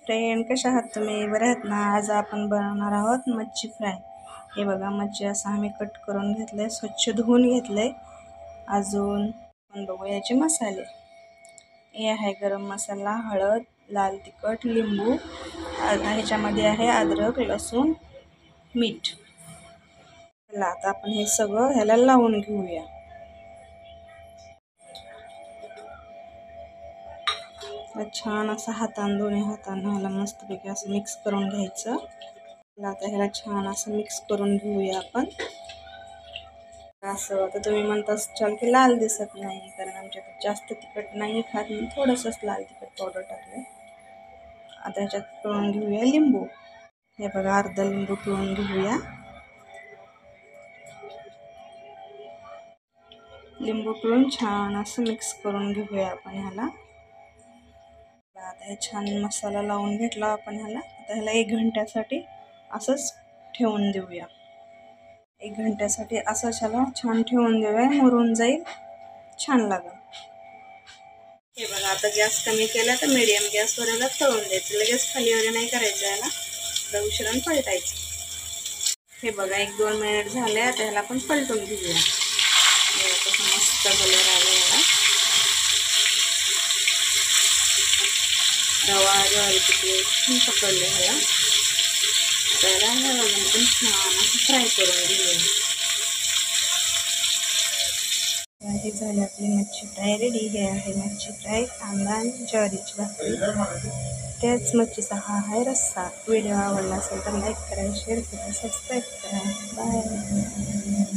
Friend, कशा आहात तुम्ही? बरे आहात ना? आज आपण बनवणार आहोत मच्छी फ्राय. हे बघा, मच्छी असं आम्ही कट करून घेतले, स्वच्छ धुवून घेतले. अजून आपण बघू याचे मसाले. हे आहे गरम मसाला, हळद, लाल तिखट, लिंबू. ह्याच्यामध्ये आहे अद्रक, लसूण, मीठ. आता आपण हे सगळं ह्याला लावून घेऊया. छान असं दोन्ही हाताने ह्याला मस्तपैकी असं मिक्स करून घ्यायचं. आता ह्याला छान असं मिक्स करून घेऊया आपण. असं आता तुम्ही म्हणता असाल की लाल दिसत नाही, कारण आमच्याकडे जास्त तिखट नाही खात, मी थोडंसंच लाल तिखट पावडर टाकले. आता ह्याच्यात पिळून घेऊया लिंबू. हे बघा, अर्धा लिंबू पिळून घेऊया. लिंबू पिळून छान असं मिक्स करून घेऊया आपण ह्याला. आता हे छान मसाला लावून घेतला आपण ह्याला. आता ह्याला 1 घंट्यासाठी असंच ठेवून देऊया. 1 घंट्यासाठी असं ह्याला छान ठेवून देऊया, मुरून जाईल, छान लागेल. हे बघा, आता गॅस कमी केला तर मीडियम गॅसवर ह्याला तळून द्यायचं. लगेच खाली वगैरे नाही करायचं, याला जरा उशिराने पलटायचं. हे बघा, 1-2 मिनिट झाले. आता ह्याला आपण पलटून घेऊया. मस्त कलर आला याला. रवा ज्वारी पकडले ह्याला. त्याला आपण छान असं फ्राय करून घेऊया. हे झाली आपली मच्छी फ्राय रेडी. हे आहे मच्छी फ्राय, कांदा आणि ज्वारीची भाकरी. त्याच मच्छीचा हा आहे रस्सा. व्हिडिओ आवडला असेल तर लाईक करा, शेअर करा, सबस्क्राईब करा. बाय.